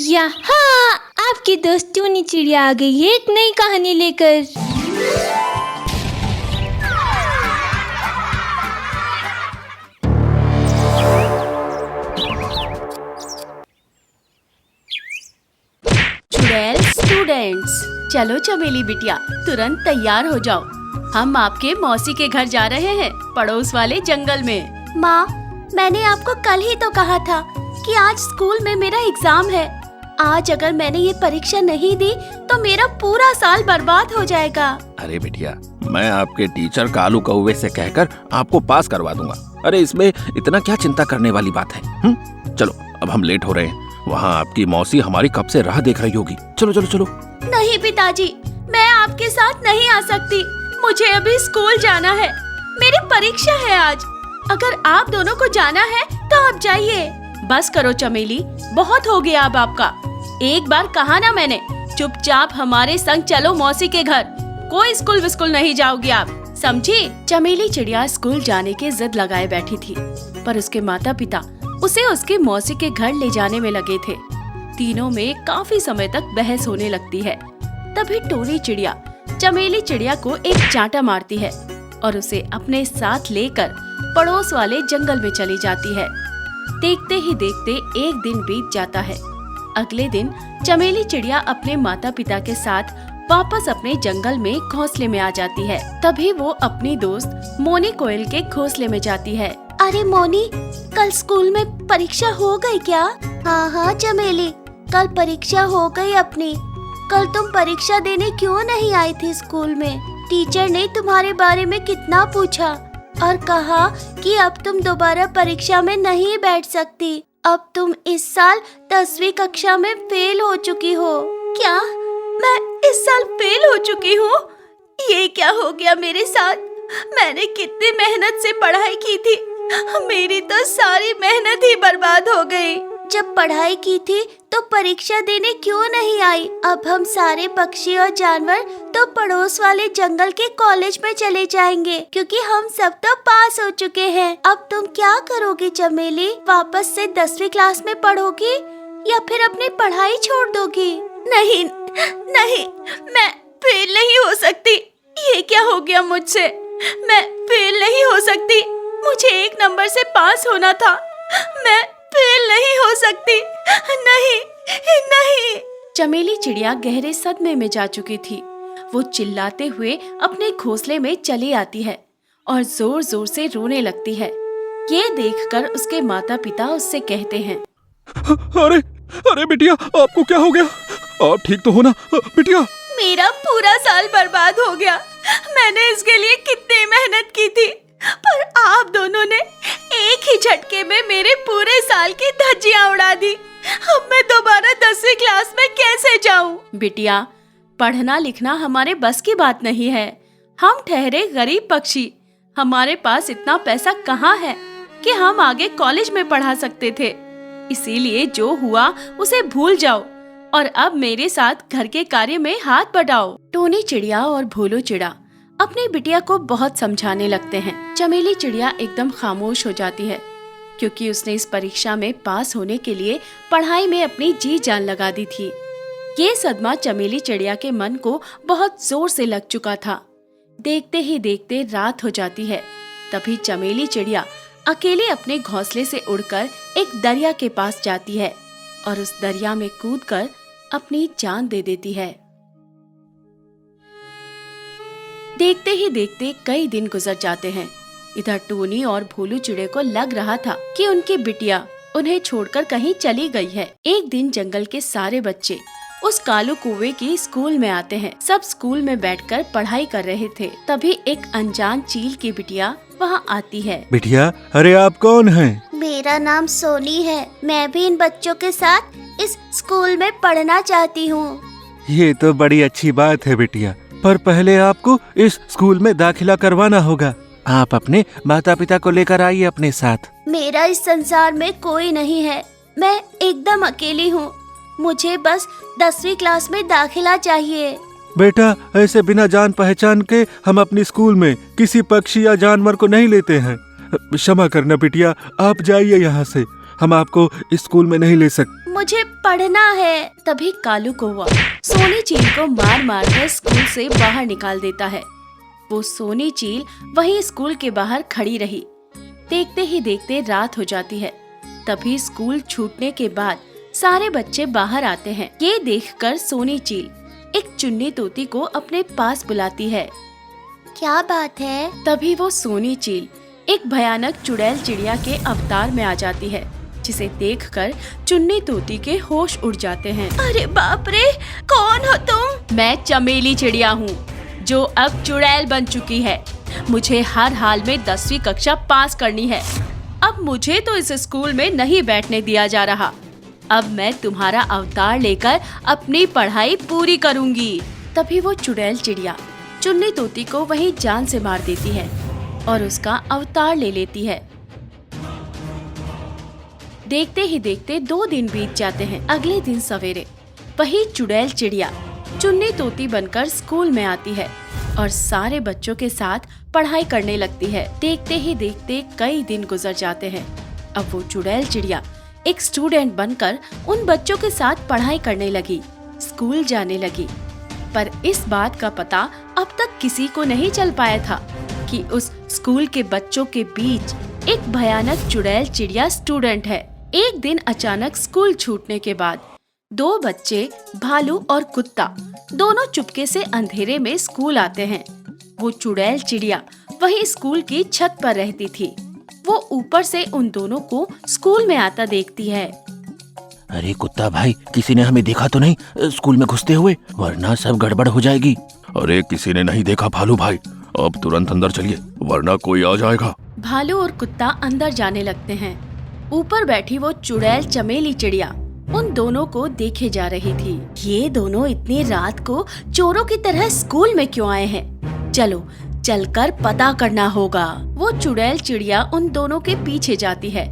यहाँ आपकी दोस्त टूनी चिड़िया आ गई है एक नई कहानी लेकर। चुड़ैल स्टूडेंट्स, चलो चमेली बिटिया तुरंत तैयार हो जाओ। हम आपके मौसी के घर जा रहे हैं, पड़ोस वाले जंगल में। माँ, मैंने आपको कल ही तो कहा था कि आज स्कूल में मेरा एग्जाम है। आज अगर मैंने ये परीक्षा नहीं दी तो मेरा पूरा साल बर्बाद हो जाएगा। अरे बिटिया, मैं आपके टीचर कालू कौवे से कहकर आपको पास करवा दूंगा। अरे इसमें इतना क्या चिंता करने वाली बात है। चलो अब हम लेट हो रहे हैं। वहाँ आपकी मौसी हमारी कब से राह देख रही होगी। चलो चलो चलो। नहीं पिताजी, मैं आपके साथ नहीं आ सकती। मुझे अभी स्कूल जाना है, मेरी परीक्षा है आज। अगर आप दोनों को जाना है तो आप जाइए। बस करो चमेली, बहुत हो गया अब आपका। एक बार कहा ना मैंने, चुपचाप हमारे संग चलो मौसी के घर। कोई स्कूल विस्कूल नहीं जाओगी आप, समझी? चमेली चिड़िया स्कूल जाने की जिद लगाए बैठी थी, पर उसके माता पिता उसे उसके मौसी के घर ले जाने में लगे थे। तीनों में काफी समय तक बहस होने लगती है। तभी टोनी चिड़िया चमेली चिड़िया को एक चांटा मारती है और उसे अपने साथ लेकर पड़ोस वाले जंगल में चली जाती है। देखते ही देखते एक दिन बीत जाता है। अगले दिन चमेली चिड़िया अपने माता पिता के साथ वापस अपने जंगल में घोंसले में आ जाती है। तभी वो अपनी दोस्त मोनी कोयल के घोंसले में जाती है। अरे मोनी, कल स्कूल में परीक्षा हो गई क्या? हाँ चमेली, कल परीक्षा हो गई अपनी। कल तुम परीक्षा देने क्यों नहीं आई थी स्कूल में? टीचर ने तुम्हारे बारे में कितना पूछा और कहा कि अब तुम दोबारा परीक्षा में नहीं बैठ सकती। अब तुम इस साल 10वीं कक्षा में फेल हो चुकी हो। क्या मैं इस साल फेल हो चुकी हूँ? ये क्या हो गया मेरे साथ? मैंने कितनी मेहनत से पढ़ाई की थी, मेरी तो सारी मेहनत ही बर्बाद हो गई। जब पढ़ाई की थी तो परीक्षा देने क्यों नहीं आई? अब हम सारे पक्षी और जानवर तो पड़ोस वाले जंगल के कॉलेज में चले जाएंगे, क्योंकि हम सब तो पास हो चुके हैं। अब तुम क्या करोगी चमेली? वापस से 10वीं क्लास में पढ़ोगी या फिर अपनी पढ़ाई छोड़ दोगी? नहीं नहीं, मैं फेल नहीं हो सकती। ये क्या हो गया मुझसे? मैं फेल नहीं हो सकती। मुझे एक नंबर से पास होना था। मैं फेल नहीं हो सकती। नहीं नहीं। चमेली चिड़िया गहरे सदमे में जा चुकी थी। वो चिल्लाते हुए अपने घोंसले में चली आती है और जोर जोर से रोने लगती है। ये देखकर उसके माता पिता उससे कहते हैं, अरे अरे बिटिया, आपको क्या हो गया? आप ठीक तो हो ना बिटिया? मेरा पूरा साल बर्बाद हो गया। मैंने इसके लिए कितनी मेहनत की थी, पर आप दोनों ने एक ही झटके में मेरे पूरे साल की धज्जियां उड़ा दी। अब मैं दोबारा 10वीं क्लास में कैसे जाऊं? बिटिया, पढ़ना लिखना हमारे बस की बात नहीं है। हम ठहरे गरीब पक्षी। हमारे पास इतना पैसा कहाँ है कि हम आगे कॉलेज में पढ़ा सकते थे। इसीलिए जो हुआ उसे भूल जाओ और अब मेरे साथ घर के कार्य में हाथ बढ़ाओ। टोनी चिड़िया और भोलू चिड़ा अपनी बिटिया को बहुत समझाने लगते हैं। चमेली चिड़िया एकदम खामोश हो जाती है, क्योंकि उसने इस परीक्षा में पास होने के लिए पढ़ाई में अपनी जी जान लगा दी थी। ये सदमा चमेली चिड़िया के मन को बहुत जोर से लग चुका था। देखते ही देखते रात हो जाती है। तभी चमेली चिड़िया अकेले अपने घोंसले से उड़कर एक दरिया के पास जाती है और उस दरिया में कूदकर अपनी जान दे देती है। देखते ही देखते कई दिन गुजर जाते हैं। इधर टोनी और भोलू चिड़े को लग रहा था कि उनकी बिटिया उन्हें छोड़कर कहीं चली गई है। एक दिन जंगल के सारे बच्चे उस कालू कौवे की स्कूल में आते हैं। सब स्कूल में बैठकर पढ़ाई कर रहे थे। तभी एक अनजान चील की बिटिया वहाँ आती है। बिटिया, अरे आप कौन हैं? मेरा नाम सोनी है। मैं भी इन बच्चों के साथ इस स्कूल में पढ़ना चाहती हूँ। ये तो बड़ी अच्छी बात है बिटिया, पर पहले आपको इस स्कूल में दाखिला करवाना होगा। आप अपने माता पिता को लेकर आइए अपने साथ। मेरा इस संसार में कोई नहीं है। मैं एकदम अकेली हूँ। मुझे बस 10वीं क्लास में दाखिला चाहिए। बेटा, ऐसे बिना जान पहचान के हम अपनी स्कूल में किसी पक्षी या जानवर को नहीं लेते हैं। क्षमा करना बिटिया, आप जाइए यहाँ से। हम आपको इस स्कूल में नहीं ले सकते। मुझे पढ़ना है। तभी कालू कौवा सोनी चील को मार मार कर स्कूल से बाहर निकाल देता है। वो सोनी चील वहीं स्कूल के बाहर खड़ी रही। देखते ही देखते रात हो जाती है। तभी स्कूल छूटने के बाद सारे बच्चे बाहर आते हैं। ये देखकर सोनी चील एक चुन्नी तोती को अपने पास बुलाती है। क्या बात है? तभी वो सोनी चील एक भयानक चुड़ैल चिड़िया के अवतार में आ जाती है, जिसे देखकर चुन्नी तोती के होश उड़ जाते हैं। अरे बाप रे, कौन हो तुम? मैं चमेली चिड़िया हूँ, जो अब चुड़ैल बन चुकी है। मुझे हर हाल में 10वीं कक्षा पास करनी है। अब मुझे तो इस स्कूल में नहीं बैठने दिया जा रहा। अब मैं तुम्हारा अवतार लेकर अपनी पढ़ाई पूरी करूंगी। तभी वो चुड़ैल चिड़िया चुन्नी तोती को वहीं जान से मार देती है और उसका अवतार ले लेती है। देखते ही देखते 2 दिन बीत जाते हैं। अगले दिन सवेरे वही चुड़ैल चिड़िया चुन्नी तोती बनकर स्कूल में आती है और सारे बच्चों के साथ पढ़ाई करने लगती है। देखते ही देखते कई दिन गुजर जाते हैं। अब वो चुड़ैल चिड़िया एक स्टूडेंट बनकर उन बच्चों के साथ पढ़ाई करने लगी, स्कूल जाने लगी। पर इस बात का पता अब तक किसी को नहीं चल पाया था कि उस स्कूल के बच्चों के बीच एक भयानक चुड़ैल चिड़िया स्टूडेंट है। एक दिन अचानक स्कूल छूटने के बाद 2 बच्चे भालू और कुत्ता दोनों चुपके से अंधेरे में स्कूल आते हैं। वो चुड़ैल चिड़िया वही स्कूल की छत पर रहती थी। वो ऊपर से उन दोनों को स्कूल में आता देखती है। अरे कुत्ता भाई, किसी ने हमें देखा तो नहीं स्कूल में घुसते हुए? वरना सब गड़बड़ हो जाएगी। अरे किसी ने नहीं देखा भालू भाई, अब तुरंत अंदर चलिए वरना कोई आ जाएगा। भालू और कुत्ता अंदर जाने लगते हैं। ऊपर बैठी वो चुड़ैल चमेली चिड़िया उन दोनों को देखे जा रही थी। ये दोनों इतनी रात को चोरों की तरह स्कूल में क्यों आए हैं? चलो चलकर पता करना होगा। वो चुड़ैल चिड़िया उन दोनों के पीछे जाती है।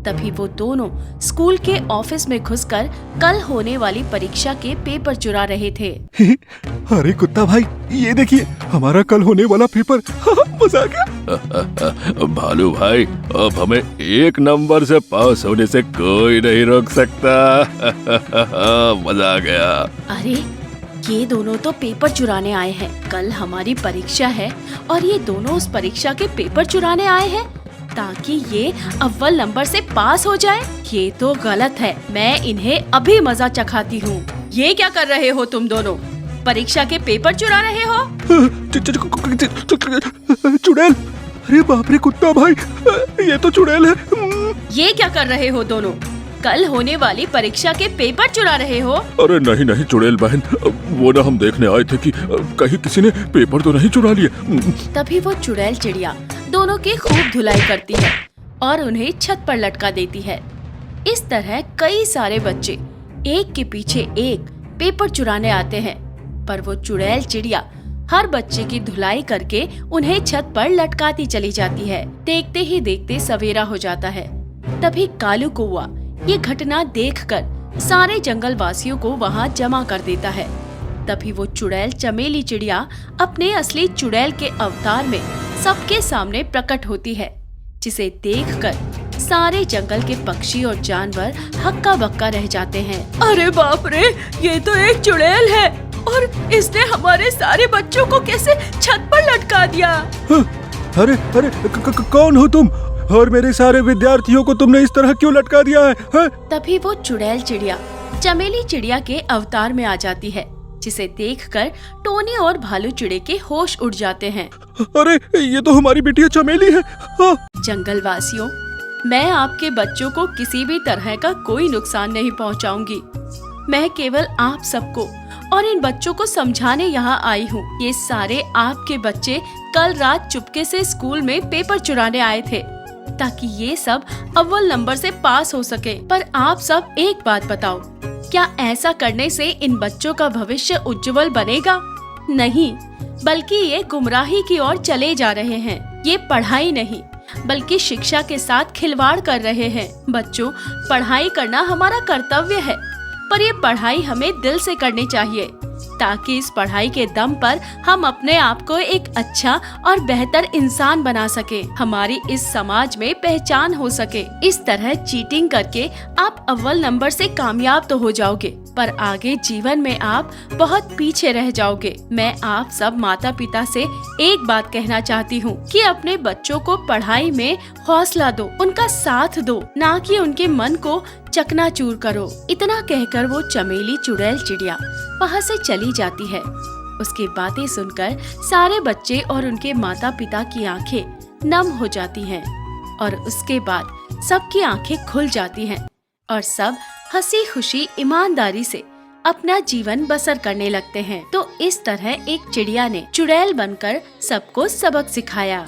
तभी वो दोनों स्कूल के ऑफिस में घुसकर कल होने वाली परीक्षा के पेपर चुरा रहे थे। अरे कुत्ता भाई, ये देखिए हमारा कल होने वाला पेपर। मजा आ गया। भालू भाई, अब हमें 1 नंबर से पास होने से कोई नहीं रोक सकता। मजा आ गया। अरे ये दोनों तो पेपर चुराने आए हैं। कल हमारी परीक्षा है और ये दोनों उस परीक्षा के पेपर चुराने आए हैं ताकि ये अव्वल नंबर से पास हो जाए। ये तो गलत है। मैं इन्हें अभी मजा चखाती हूँ। ये क्या कर रहे हो तुम दोनों? परीक्षा के पेपर चुरा रहे हो? चुड़ैल! अरे बाप रे कुत्ता भाई, ये तो चुड़ैल है। ये क्या कर रहे हो दोनों? कल होने वाली परीक्षा के पेपर चुरा रहे हो? अरे नहीं नहीं चुड़ैल बहन, वो ना हम देखने आए थे कि कहीं किसी ने पेपर तो नहीं चुरा लिए। तभी वो चुड़ैल चिड़िया दोनों की खूब धुलाई करती है और उन्हें छत पर लटका देती है। इस तरह कई सारे बच्चे एक के पीछे एक पेपर चुराने आते हैं, पर वो चुड़ैल चिड़िया हर बच्चे की धुलाई करके उन्हें छत पर लटकाती चली जाती है। देखते ही देखते सवेरा हो जाता है। तभी कालू कौवा ये घटना देखकर सारे जंगल वासियों को वहाँ जमा कर देता है। तभी वो चुड़ैल चमेली चिड़िया अपने असली चुड़ैल के अवतार में सबके सामने प्रकट होती है, जिसे देखकर सारे जंगल के पक्षी और जानवर हक्का बक्का रह जाते हैं। अरे बाप रे, ये तो एक चुड़ैल है और इसने हमारे सारे बच्चों को कैसे छत पर लटका दिया? अरे अरे कौन हो तुम? और मेरे सारे विद्यार्थियों को तुमने इस तरह क्यों लटका दिया है? तभी वो चुड़ैल चिड़िया चमेली चिड़िया के अवतार में आ जाती है, जिसे देखकर टोनी और भालू चिड़े के होश उड़ जाते हैं। अरे ये तो हमारी बिटिया चमेली है। जंगल वासियों, मैं आपके बच्चों को किसी भी तरह का कोई नुकसान नहीं पहुंचाऊंगी। मैं केवल आप सबको और इन बच्चों को समझाने यहाँ आई हूँ। ये सारे आपके बच्चे कल रात चुपके से स्कूल में पेपर चुराने आए थे ताकि ये सब अव्वल नंबर से पास हो सके। पर आप सब एक बात बताओ, क्या ऐसा करने से इन बच्चों का भविष्य उज्जवल बनेगा? नहीं, बल्कि ये गुमराही की ओर चले जा रहे हैं। ये पढ़ाई नहीं बल्कि शिक्षा के साथ खिलवाड़ कर रहे हैं। बच्चों, पढ़ाई करना हमारा कर्तव्य है, पर ये पढ़ाई हमें दिल से करनी चाहिए। ताकि इस पढ़ाई के दम पर हम अपने आप को एक अच्छा और बेहतर इंसान बना सके, हमारी इस समाज में पहचान हो सके। इस तरह चीटिंग करके आप अव्वल नंबर से कामयाब तो हो जाओगे, पर आगे जीवन में आप बहुत पीछे रह जाओगे। मैं आप सब माता पिता से एक बात कहना चाहती हूँ कि अपने बच्चों को पढ़ाई में हौसला दो, उनका साथ दो, ना कि उनके मन को चकनाचूर करो। इतना कहकर वो चमेली चुड़ैल चिड़िया वहाँ से चली जाती है। उसकी बातें सुनकर सारे बच्चे और उनके माता पिता की आंखें नम हो जाती हैं और उसके बाद सबकी आंखें खुल जाती हैं और सब हंसी खुशी ईमानदारी से अपना जीवन बसर करने लगते हैं। तो इस तरह एक चिड़िया ने चुड़ैल बनकर सबको सबक सिखाया।